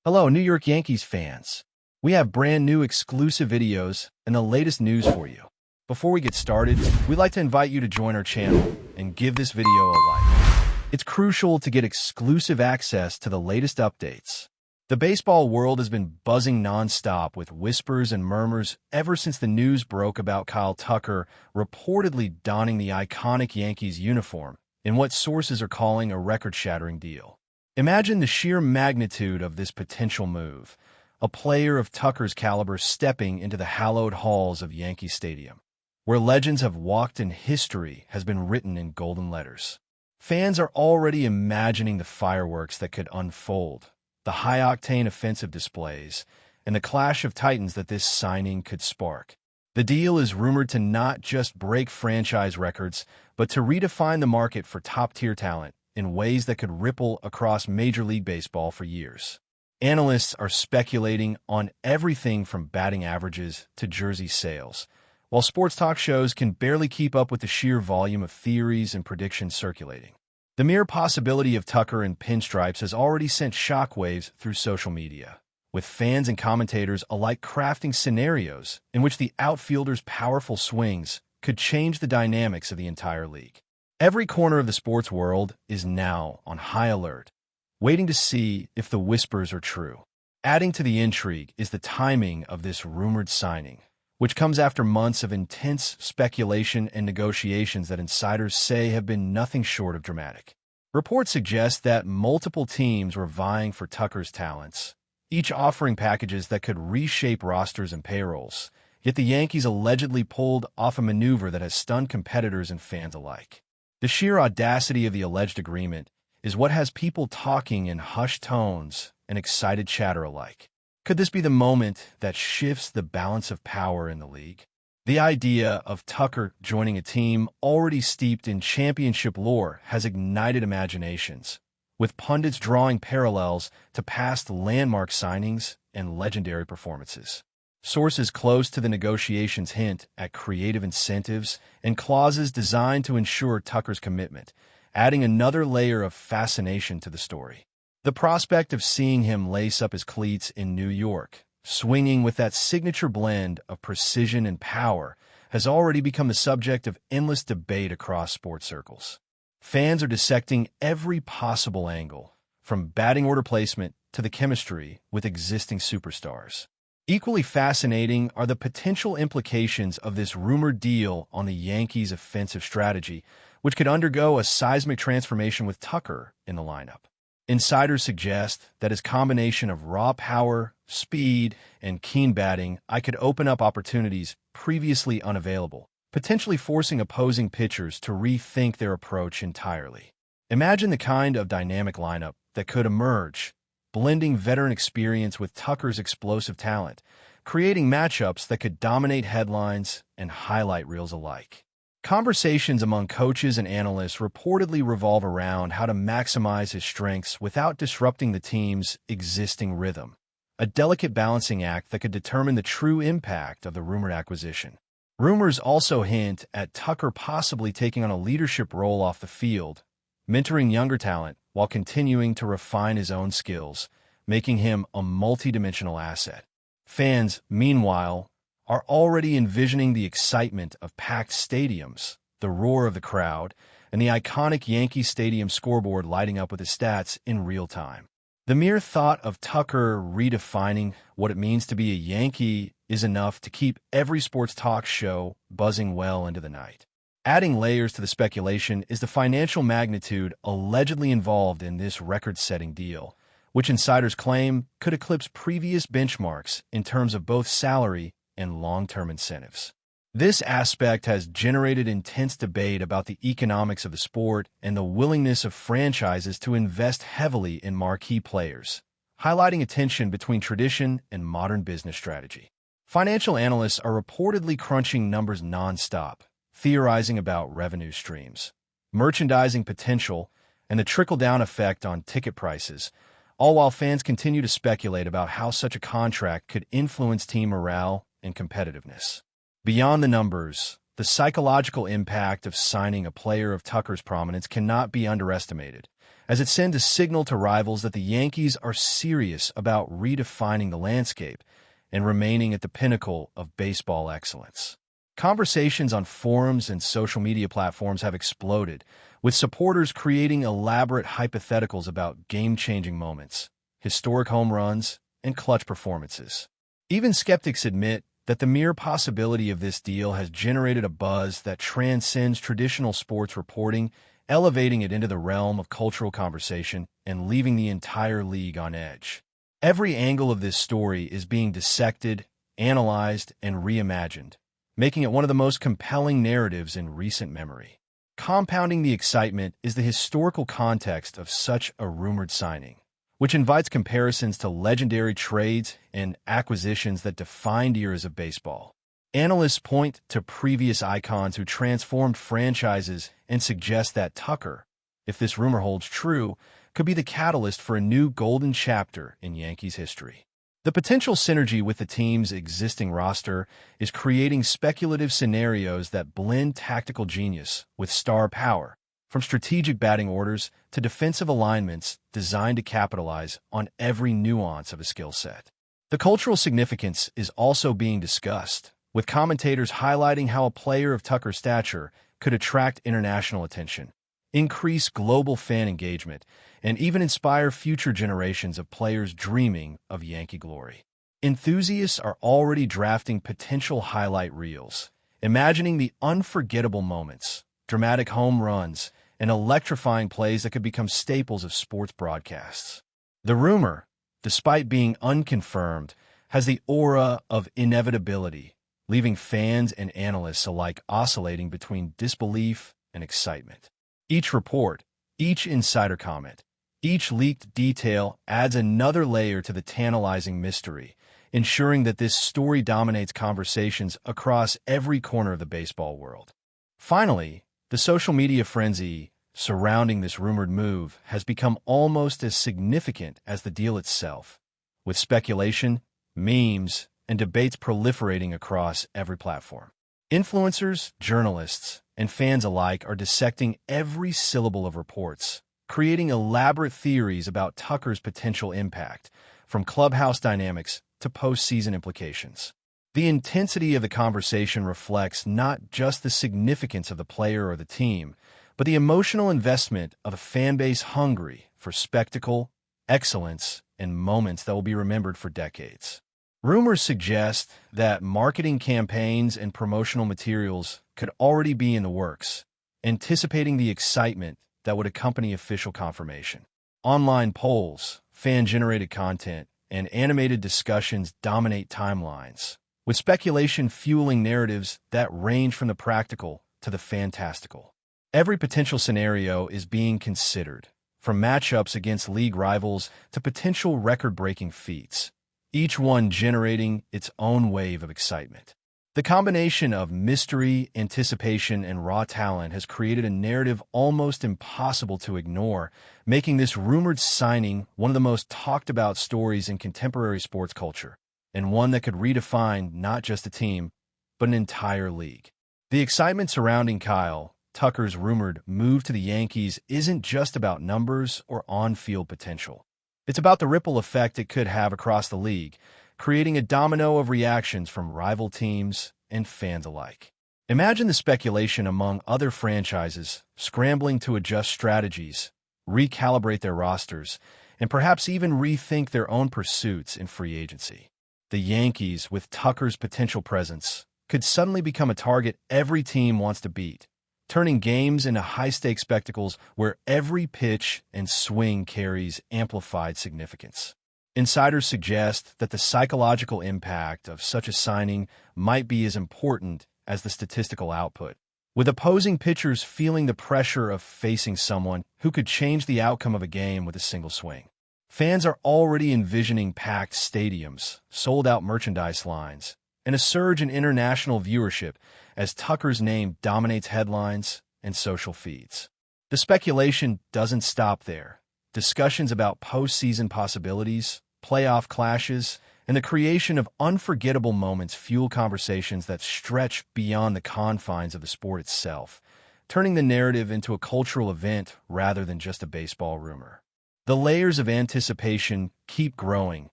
Hello, New York Yankees fans. We have brand new exclusive videos and the latest news for you. Before we get started, we'd like to invite you to join our channel and give this video a like. It's crucial to get exclusive access to the latest updates. The baseball world has been buzzing nonstop with whispers and murmurs ever since the news broke about Kyle Tucker reportedly donning the iconic Yankees uniform in what sources are calling a record-shattering deal. Imagine the sheer magnitude of this potential move, a player of Tucker's caliber stepping into the hallowed halls of Yankee Stadium, where legends have walked and history has been written in golden letters. Fans are already imagining the fireworks that could unfold, the high-octane offensive displays, and the clash of titans that this signing could spark. The deal is rumored to not just break franchise records, but to redefine the market for top-tier talent in ways that could ripple across Major League Baseball for years. Analysts are speculating on everything from batting averages to jersey sales, while sports talk shows can barely keep up with the sheer volume of theories and predictions circulating. The mere possibility of Tucker in pinstripes has already sent shockwaves through social media, with fans and commentators alike crafting scenarios in which the outfielder's powerful swings could change the dynamics of the entire league. Every corner of the sports world is now on high alert, waiting to see if the whispers are true. Adding to the intrigue is the timing of this rumored signing, which comes after months of intense speculation and negotiations that insiders say have been nothing short of dramatic. Reports suggest that multiple teams were vying for Tucker's talents, each offering packages that could reshape rosters and payrolls, yet the Yankees allegedly pulled off a maneuver that has stunned competitors and fans alike. The sheer audacity of the alleged agreement is what has people talking in hushed tones and excited chatter alike. Could this be the moment that shifts the balance of power in the league? The idea of Tucker joining a team already steeped in championship lore has ignited imaginations, with pundits drawing parallels to past landmark signings and legendary performances. Sources close to the negotiations hint at creative incentives and clauses designed to ensure Tucker's commitment, adding another layer of fascination to the story. The prospect of seeing him lace up his cleats in New York, swinging with that signature blend of precision and power, has already become the subject of endless debate across sports circles. Fans are dissecting every possible angle, from batting order placement to the chemistry with existing superstars. Equally fascinating are the potential implications of this rumored deal on the Yankees' offensive strategy, which could undergo a seismic transformation with Tucker in the lineup. Insiders suggest that his combination of raw power, speed, and keen batting could open up opportunities previously unavailable, potentially forcing opposing pitchers to rethink their approach entirely. Imagine the kind of dynamic lineup that could emerge, blending veteran experience with Tucker's explosive talent, creating matchups that could dominate headlines and highlight reels alike. Conversations among coaches and analysts reportedly revolve around how to maximize his strengths without disrupting the team's existing rhythm, a delicate balancing act that could determine the true impact of the rumored acquisition. Rumors also hint at Tucker possibly taking on a leadership role off the field, mentoring younger talent while continuing to refine his own skills, making him a multidimensional asset. Fans, meanwhile, are already envisioning the excitement of packed stadiums, the roar of the crowd, and the iconic Yankee Stadium scoreboard lighting up with his stats in real time. The mere thought of Tucker redefining what it means to be a Yankee is enough to keep every sports talk show buzzing well into the night. Adding layers to the speculation is the financial magnitude allegedly involved in this record-setting deal, which insiders claim could eclipse previous benchmarks in terms of both salary and long-term incentives. This aspect has generated intense debate about the economics of the sport and the willingness of franchises to invest heavily in marquee players, highlighting a tension between tradition and modern business strategy. Financial analysts are reportedly crunching numbers nonstop, theorizing about revenue streams, merchandising potential, and the trickle-down effect on ticket prices, all while fans continue to speculate about how such a contract could influence team morale and competitiveness. Beyond the numbers, the psychological impact of signing a player of Tucker's prominence cannot be underestimated, as it sends a signal to rivals that the Yankees are serious about redefining the landscape and remaining at the pinnacle of baseball excellence. Conversations on forums and social media platforms have exploded, with supporters creating elaborate hypotheticals about game-changing moments, historic home runs, and clutch performances. Even skeptics admit that the mere possibility of this deal has generated a buzz that transcends traditional sports reporting, elevating it into the realm of cultural conversation and leaving the entire league on edge. Every angle of this story is being dissected, analyzed, and reimagined, making it one of the most compelling narratives in recent memory. Compounding the excitement is the historical context of such a rumored signing, which invites comparisons to legendary trades and acquisitions that defined eras of baseball. Analysts point to previous icons who transformed franchises and suggest that Tucker, if this rumor holds true, could be the catalyst for a new golden chapter in Yankees history. The potential synergy with the team's existing roster is creating speculative scenarios that blend tactical genius with star power, from strategic batting orders to defensive alignments designed to capitalize on every nuance of a skill set. The cultural significance is also being discussed, with commentators highlighting how a player of Tucker's stature could attract international attention, increase global fan engagement, and even inspire future generations of players dreaming of Yankee glory. Enthusiasts are already drafting potential highlight reels, imagining the unforgettable moments, dramatic home runs, and electrifying plays that could become staples of sports broadcasts. The rumor, despite being unconfirmed, has the aura of inevitability, leaving fans and analysts alike oscillating between disbelief and excitement. Each report, each insider comment, each leaked detail adds another layer to the tantalizing mystery, ensuring that this story dominates conversations across every corner of the baseball world. Finally, the social media frenzy surrounding this rumored move has become almost as significant as the deal itself, with speculation, memes, and debates proliferating across every platform. Influencers, journalists, and fans alike are dissecting every syllable of reports, creating elaborate theories about Tucker's potential impact, from clubhouse dynamics to postseason implications. The intensity of the conversation reflects not just the significance of the player or the team, but the emotional investment of a fan base hungry for spectacle, excellence, and moments that will be remembered for decades. Rumors suggest that marketing campaigns and promotional materials could already be in the works, anticipating the excitement that would accompany official confirmation. Online polls, fan-generated content, and animated discussions dominate timelines, with speculation fueling narratives that range from the practical to the fantastical. Every potential scenario is being considered, from matchups against league rivals to potential record-breaking feats, each one generating its own wave of excitement. The combination of mystery, anticipation, and raw talent has created a narrative almost impossible to ignore, making this rumored signing one of the most talked-about stories in contemporary sports culture, and one that could redefine not just a team, but an entire league. The excitement surrounding Kyle Tucker's rumored move to the Yankees isn't just about numbers or on-field potential. It's about the ripple effect it could have across the league, creating a domino of reactions from rival teams and fans alike. Imagine the speculation among other franchises scrambling to adjust strategies, recalibrate their rosters, and perhaps even rethink their own pursuits in free agency. The Yankees, with Tucker's potential presence, could suddenly become a target every team wants to beat, turning games into high-stakes spectacles where every pitch and swing carries amplified significance. Insiders suggest that the psychological impact of such a signing might be as important as the statistical output, with opposing pitchers feeling the pressure of facing someone who could change the outcome of a game with a single swing. Fans are already envisioning packed stadiums, sold-out merchandise lines, and a surge in international viewership as Tucker's name dominates headlines and social feeds. The speculation doesn't stop there. Discussions about postseason possibilities, playoff clashes, and the creation of unforgettable moments fuel conversations that stretch beyond the confines of the sport itself, turning the narrative into a cultural event rather than just a baseball rumor. The layers of anticipation keep growing,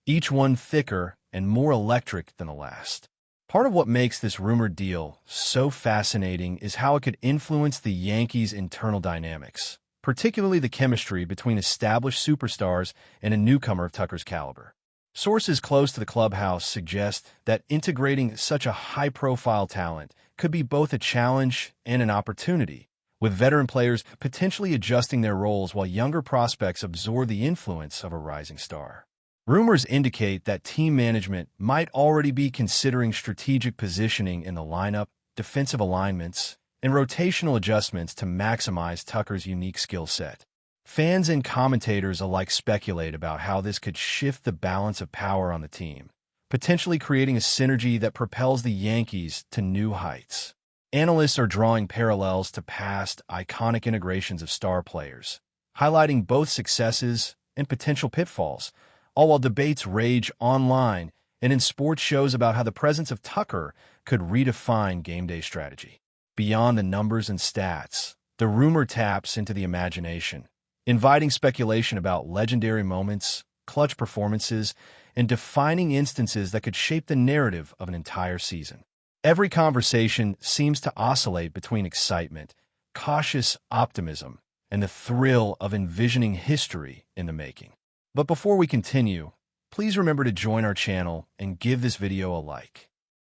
each one thicker and more electric than the last. Part of what makes this rumored deal so fascinating is how it could influence the Yankees' internal dynamics, particularly the chemistry between established superstars and a newcomer of Tucker's caliber. Sources close to the clubhouse suggest that integrating such a high-profile talent could be both a challenge and an opportunity, with veteran players potentially adjusting their roles while younger prospects absorb the influence of a rising star. Rumors indicate that team management might already be considering strategic positioning in the lineup, defensive alignments, and rotational adjustments to maximize Tucker's unique skill set. Fans and commentators alike speculate about how this could shift the balance of power on the team, potentially creating a synergy that propels the Yankees to new heights. Analysts are drawing parallels to past iconic integrations of star players, highlighting both successes and potential pitfalls, all while debates rage online and in sports shows about how the presence of Tucker could redefine game day strategy. Beyond the numbers and stats, the rumor taps into the imagination, inviting speculation about legendary moments, clutch performances, and defining instances that could shape the narrative of an entire season. Every conversation seems to oscillate between excitement, cautious optimism, and the thrill of envisioning history in the making. But before we continue, please remember to join our channel and give this video a like.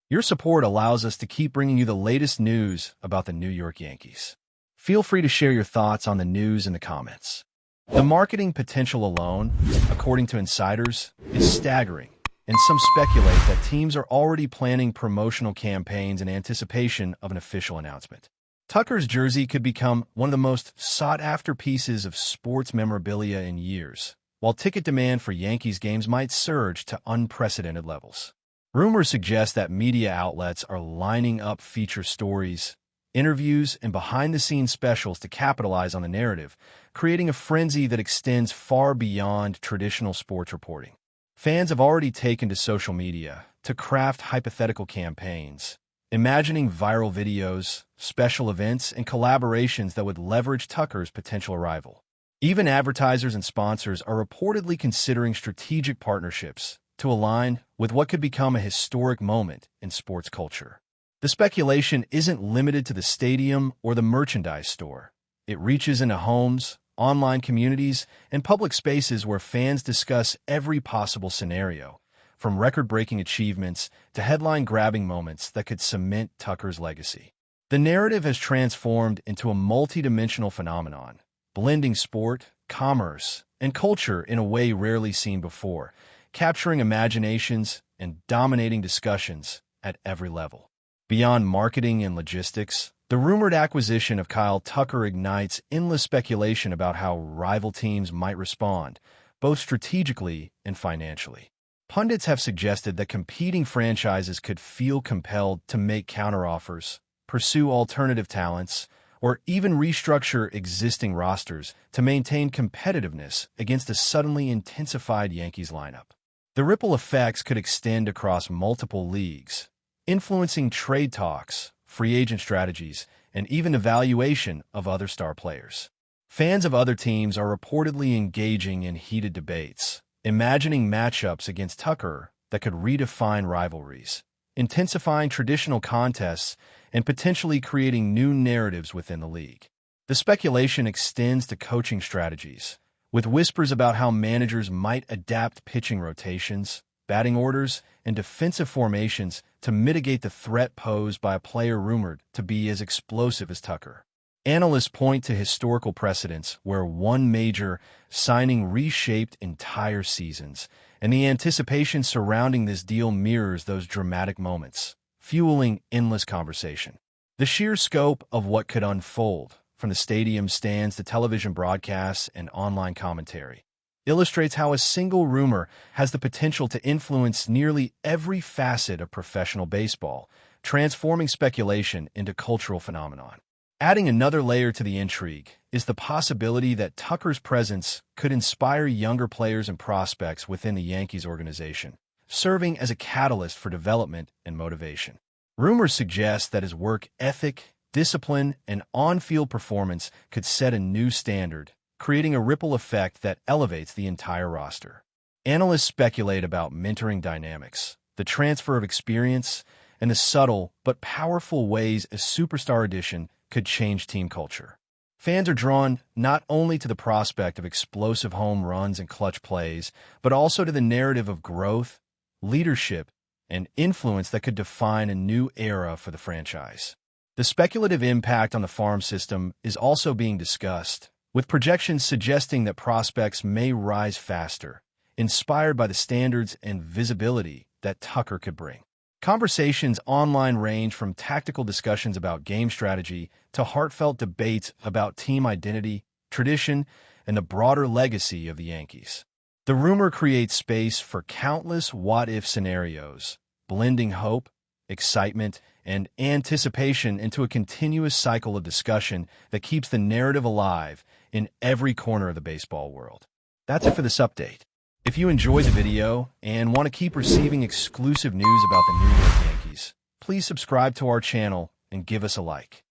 Your support allows us to keep bringing you the latest news about the New York Yankees. Feel free to share your thoughts on the news in the comments. The marketing potential alone, according to insiders, is staggering, and some speculate that teams are already planning promotional campaigns in anticipation of an official announcement. Tucker's jersey could become one of the most sought-after pieces of sports memorabilia in years, while ticket demand for Yankees games might surge to unprecedented levels. Rumors suggest that media outlets are lining up feature stories, interviews, and behind-the-scenes specials to capitalize on the narrative, creating a frenzy that extends far beyond traditional sports reporting. Fans have already taken to social media to craft hypothetical campaigns, imagining viral videos, special events, and collaborations that would leverage Tucker's potential arrival. Even advertisers and sponsors are reportedly considering strategic partnerships to align with what could become a historic moment in sports culture. The speculation isn't limited to the stadium or the merchandise store. It reaches into homes, online communities, and public spaces where fans discuss every possible scenario, from record-breaking achievements to headline-grabbing moments that could cement Tucker's legacy. The narrative has transformed into a multidimensional phenomenon, blending sport, commerce, and culture in a way rarely seen before, capturing imaginations and dominating discussions at every level. Beyond marketing and logistics, the rumored acquisition of Kyle Tucker ignites endless speculation about how rival teams might respond, both strategically and financially. Pundits have suggested that competing franchises could feel compelled to make counteroffers, pursue alternative talents, or even restructure existing rosters to maintain competitiveness against a suddenly intensified Yankees lineup. The ripple effects could extend across multiple leagues, influencing trade talks, free agent strategies, and even the valuation of other star players. Fans of other teams are reportedly engaging in heated debates, imagining matchups against Tucker that could redefine rivalries, intensifying traditional contests, and potentially creating new narratives within the league. The speculation extends to coaching strategies, with whispers about how managers might adapt pitching rotations, batting orders, and defensive formations to mitigate the threat posed by a player rumored to be as explosive as Tucker. Analysts point to historical precedents where one major signing reshaped entire seasons, and the anticipation surrounding this deal mirrors those dramatic moments, fueling endless conversation. The sheer scope of what could unfold, from the stadium stands to television broadcasts and online commentary, illustrates how a single rumor has the potential to influence nearly every facet of professional baseball, transforming speculation into cultural phenomenon. Adding another layer to the intrigue is the possibility that Tucker's presence could inspire younger players and prospects within the Yankees organization, serving as a catalyst for development and motivation. Rumors suggest that his work ethic, discipline, and on-field performance could set a new standard, creating a ripple effect that elevates the entire roster. Analysts speculate about mentoring dynamics, the transfer of experience, and the subtle but powerful ways a superstar addition could change team culture. Fans are drawn not only to the prospect of explosive home runs and clutch plays, but also to the narrative of growth, leadership, and influence that could define a new era for the franchise. The speculative impact on the farm system is also being discussed, with projections suggesting that prospects may rise faster, inspired by the standards and visibility that Tucker could bring. Conversations online range from tactical discussions about game strategy to heartfelt debates about team identity, tradition, and the broader legacy of the Yankees. The rumor creates space for countless what-if scenarios, blending hope, excitement, and anticipation into a continuous cycle of discussion that keeps the narrative alive in every corner of the baseball world. That's it for this update. If you enjoyed the video and want to keep receiving exclusive news about the New York Yankees, please subscribe to our channel and give us a like.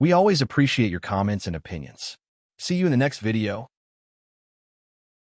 We always appreciate your comments and opinions. See you in the next video.